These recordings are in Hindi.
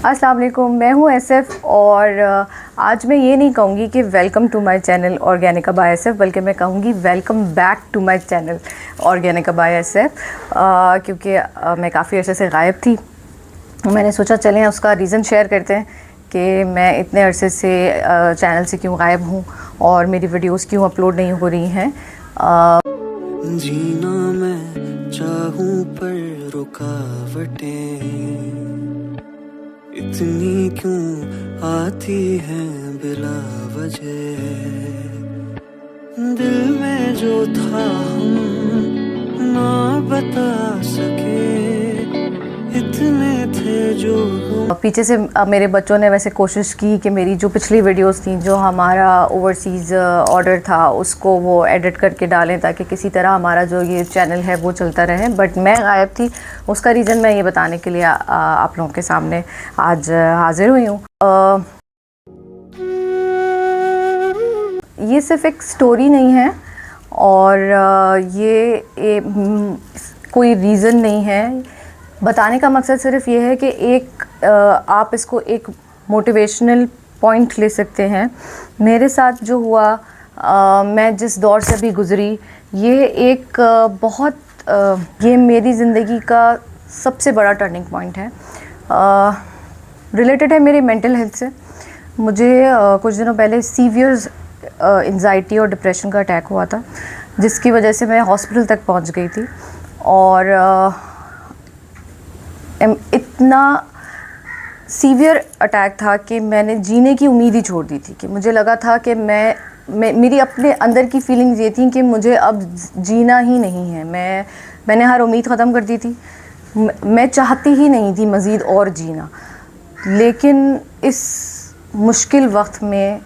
अस्सलाम वालेकुम, मैं हूँ एसएफ और आज मैं ये नहीं कहूँगी कि welcome to my channel Organica by SF, बल्कि मैं कहूँगी welcome back to my channel Organica by SF, क्योंकि मैं काफ़ी अर्से से गायब थी। मैंने सोचा चलें उसका रीज़न शेयर करते हैं कि मैं इतने अरसे से चैनल से क्यों गायब हूँ और मेरी वीडियोस क्यों अपलोड नहीं हो रही हैं। जीना मैं चाहूं पर रुकावटें इतनी क्यों आती हैं बिला वजह। दिल में जो था हम ना बता सके, इतने थे जो पीछे से मेरे बच्चों ने वैसे कोशिश की कि मेरी जो पिछली वीडियोस थी, जो हमारा ओवरसीज़ ऑर्डर था, उसको वो एडिट करके डालें ताकि किसी तरह हमारा जो ये चैनल है वो चलता रहे। बट मैं गायब थी, उसका रीज़न मैं ये बताने के लिए आप लोगों के सामने आज हाजिर हुई हूँ। ये सिर्फ एक स्टोरी नहीं है और ये कोई रीज़न नहीं है। बताने का मकसद सिर्फ ये है कि आप इसको एक मोटिवेशनल पॉइंट ले सकते हैं। मेरे साथ जो हुआ, मैं जिस दौर से अभी गुज़री, ये एक ये मेरी ज़िंदगी का सबसे बड़ा टर्निंग पॉइंट है। रिलेटेड है मेरी मेंटल हेल्थ से। मुझे कुछ दिनों पहले सीवियर एंजाइटी और डिप्रेशन का अटैक हुआ था, जिसकी वजह से मैं हॉस्पिटल तक पहुंच गई थी और इतना सीवियर अटैक था कि मैंने जीने की उम्मीद ही छोड़ दी थी। कि मुझे लगा था कि मेरी अपने अंदर की फीलिंग्स ये थी कि मुझे अब जीना ही नहीं है। मैंने हर उम्मीद ख़त्म कर दी थी। मैं चाहती ही नहीं थी मज़ीद और जीना। लेकिन इस मुश्किल वक्त में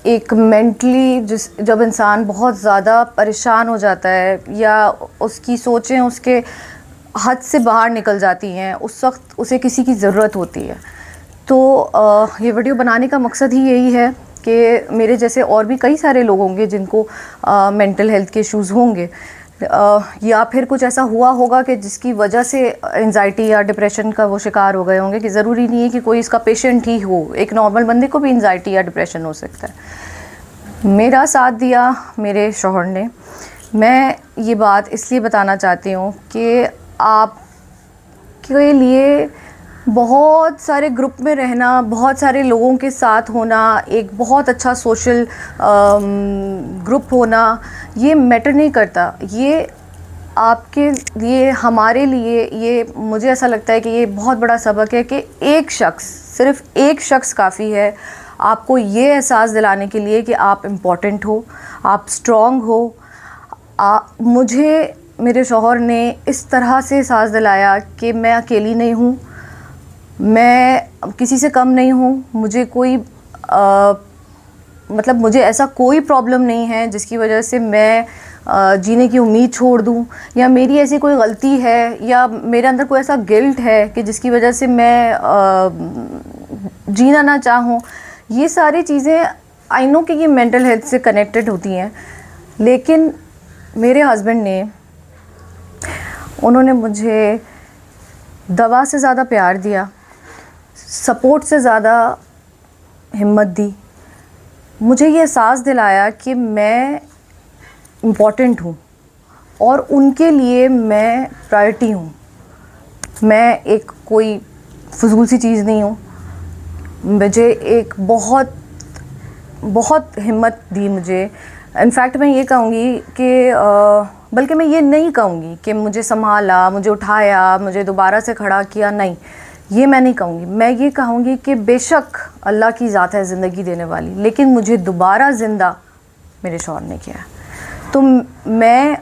एक मेंटली जब इंसान बहुत ज़्यादा परेशान हो जाता है या उसकी सोचें उसके हद से बाहर निकल जाती हैं, उस वक्त उसे किसी की ज़रूरत होती है। तो ये वीडियो बनाने का मकसद ही यही है कि मेरे जैसे और भी कई सारे लोग होंगे जिनको मेंटल हेल्थ के इश्यूज़ होंगे, या फिर कुछ ऐसा हुआ होगा कि जिसकी वजह से एंजाइटी या डिप्रेशन का वो शिकार हो गए होंगे। कि ज़रूरी नहीं है कि कोई इसका पेशेंट ही हो, एक नॉर्मल बंदे को भी एंजाइटी या डिप्रेशन हो सकता है। मेरा साथ दिया मेरे शौहर ने। मैं ये बात इसलिए बताना चाहती हूँ कि आपके लिए बहुत सारे ग्रुप में रहना, बहुत सारे लोगों के साथ होना, एक बहुत अच्छा सोशल ग्रुप होना, ये मैटर नहीं करता। ये आपके लिए, हमारे लिए, ये मुझे ऐसा लगता है कि ये बहुत बड़ा सबक है कि सिर्फ एक शख्स काफ़ी है आपको ये एहसास दिलाने के लिए कि आप इम्पॉर्टेंट हो, आप स्ट्रॉन्ग हो। मुझे मेरे शौहर ने इस तरह से एहसास दिलाया कि मैं अकेली नहीं हूँ, मैं किसी से कम नहीं हूँ, मुझे कोई मतलब मुझे ऐसा कोई प्रॉब्लम नहीं है जिसकी वजह से मैं जीने की उम्मीद छोड़ दूँ, या मेरी ऐसी कोई गलती है या मेरे अंदर कोई ऐसा गिल्ट है कि जिसकी वजह से मैं जीना ना चाहूँ। ये सारी चीज़ें आई नो कि ये मेंटल हेल्थ से कनेक्टेड होती हैं, लेकिन मेरे हस्बैंड ने, उन्होंने मुझे दवा से ज़्यादा प्यार दिया, सपोर्ट से ज़्यादा हिम्मत दी, मुझे ये एहसास दिलाया कि मैं इम्पॉर्टेंट हूँ और उनके लिए मैं प्रायोरिटी हूँ। मैं एक कोई फजूल सी चीज़ नहीं हूँ। मुझे एक बहुत हिम्मत दी मुझे। इनफैक्ट मैं ये कहूँगी कि बल्कि मैं ये नहीं कहूँगी कि मुझे संभाला, मुझे उठाया, मुझे दोबारा से खड़ा किया, नहीं, ये मैं नहीं कहूँगी। मैं ये कहूँगी कि बेशक अल्लाह की ज़ात है ज़िंदगी देने वाली, लेकिन मुझे दोबारा ज़िंदा मेरे शौहर ने किया। तो मैं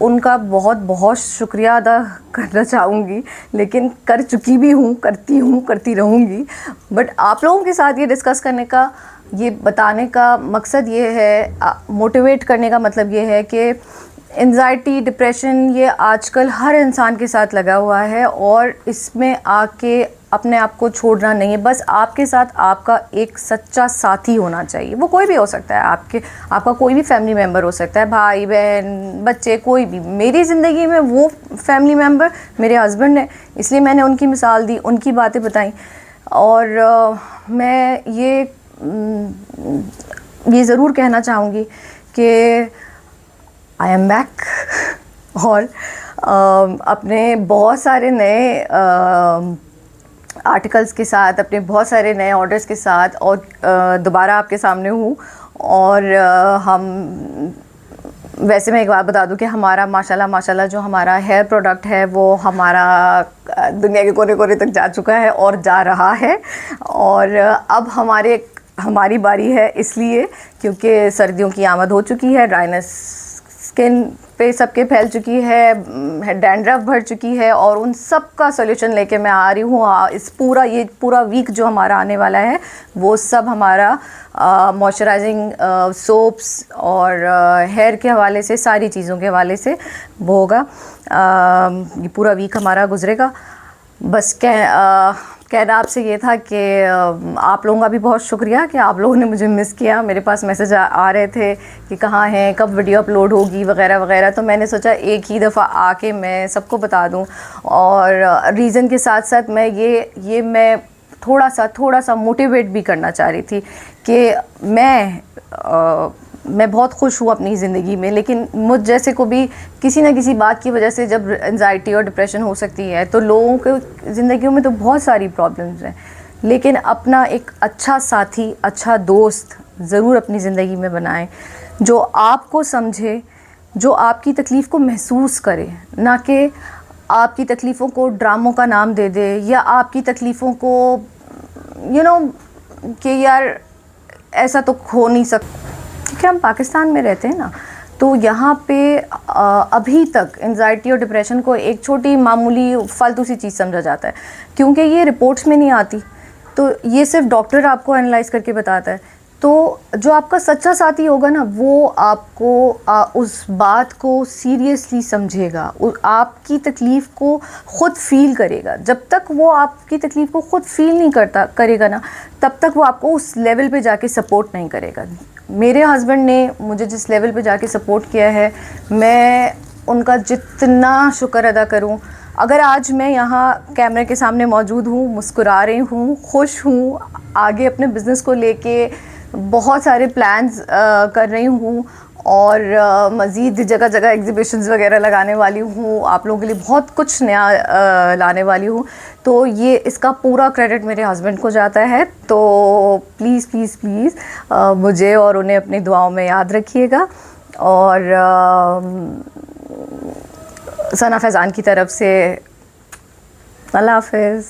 उनका बहुत शुक्रिया अदा करना चाहूँगी, लेकिन कर चुकी भी हूँ, करती रहूँगी। बट आप लोगों के साथ ये डिस्कस करने का, ये बताने का मकसद ये है, मोटिवेट करने का मतलब ये है कि एंजाइटी, डिप्रेशन ये आजकल हर इंसान के साथ लगा हुआ है और इसमें आके अपने आप को छोड़ना नहीं है, बस आपके साथ आपका एक सच्चा साथी होना चाहिए। वो कोई भी हो सकता है, आपका कोई भी फैमिली मेम्बर हो सकता है, भाई बहन बच्चे कोई भी। मेरी ज़िंदगी में वो फैमिली मेम्बर मेरे हस्बैंड है, इसलिए मैंने उनकी मिसाल दी, उनकी बातें बताई। और मैं ये ज़रूर कहना चाहूँगी कि आई एम बैक और अपने बहुत सारे नए आर्टिकल्स के साथ, अपने बहुत सारे नए ऑर्डर्स के साथ और दोबारा आपके सामने हूँ। और वैसे मैं एक बात बता दूं कि हमारा माशाल्लाह जो हमारा हेयर प्रोडक्ट है वो हमारा दुनिया के कोने कोने तक जा चुका है और जा रहा है। और अब हमारी बारी है, इसलिए क्योंकि सर्दियों की आमद हो चुकी है, ड्राइनेस स्किन पे सबके फैल चुकी है, डैंड्रफ भर चुकी है, और उन सब का सोल्यूशन लेके मैं आ रही हूँ। इस पूरा वीक जो हमारा आने वाला है वो सब हमारा मॉइस्चराइजिंग सोप्स और हेयर के हवाले से, सारी चीज़ों के हवाले से वो होगा। ये पूरा वीक हमारा गुजरेगा। बस कहना आपसे ये था कि आप लोगों का भी बहुत शुक्रिया कि आप लोगों ने मुझे मिस किया। मेरे पास मैसेज आ रहे थे कि कहाँ हैं, कब वीडियो अपलोड होगी वगैरह वगैरह, तो मैंने सोचा एक ही दफ़ा आके मैं सबको बता दूं। और रीज़न के साथ साथ मैं थोड़ा सा मोटिवेट भी करना चाह रही थी कि मैं बहुत खुश हूँ अपनी ज़िंदगी में, लेकिन मुझ जैसे को भी किसी ना किसी बात की वजह से जब एंजाइटी और डिप्रेशन हो सकती है, तो लोगों के ज़िंदगियों में तो बहुत सारी प्रॉब्लम्स हैं, लेकिन अपना एक अच्छा साथी, अच्छा दोस्त ज़रूर अपनी ज़िंदगी में बनाएं, जो आपको समझे, जो आपकी तकलीफ़ को महसूस करे, ना कि आपकी तकलीफ़ों को ड्रामों का नाम दे दे, या आपकी तकलीफ़ों को कि यार ऐसा तो हो नहीं सकता। क्योंकि हम पाकिस्तान में रहते हैं ना, तो यहाँ पे अभी तक एंजाइटी और डिप्रेशन को एक छोटी मामूली फालतू सी चीज़ समझा जाता है, क्योंकि ये रिपोर्ट्स में नहीं आती, तो ये सिर्फ डॉक्टर आपको एनालाइज करके बताता है। तो जो आपका सच्चा साथी होगा ना, वो आपको उस बात को सीरियसली समझेगा, आपकी तकलीफ़ को ख़ुद फ़ील करेगा। जब तक वो आपकी तकलीफ़ को ख़ुद फ़ील नहीं करेगा ना, तब तक वो आपको उस लेवल पे जाके सपोर्ट नहीं करेगा। मेरे हस्बैंड ने मुझे जिस लेवल पे जाके सपोर्ट किया है, मैं उनका जितना शुक्र अदा करूं। अगर आज मैं यहाँ कैमरे के सामने मौजूद हूँ, मुस्कुरा रही हूँ, खुश हूँ, आगे अपने बिज़नेस को लेके बहुत सारे प्लान्स कर रही हूँ, और मज़ीद जगह जगह एग्ज़िबिशंस वगैरह लगाने वाली हूँ, आप लोगों के लिए बहुत कुछ नया लाने वाली हूँ, तो ये इसका पूरा क्रेडिट मेरे हस्बैंड को जाता है। तो प्लीज़ प्लीज़ प्लीज़ मुझे और उन्हें अपनी दुआओं में याद रखिएगा। और सना फैज़ान की तरफ से अल्लाह हाफ़िज़।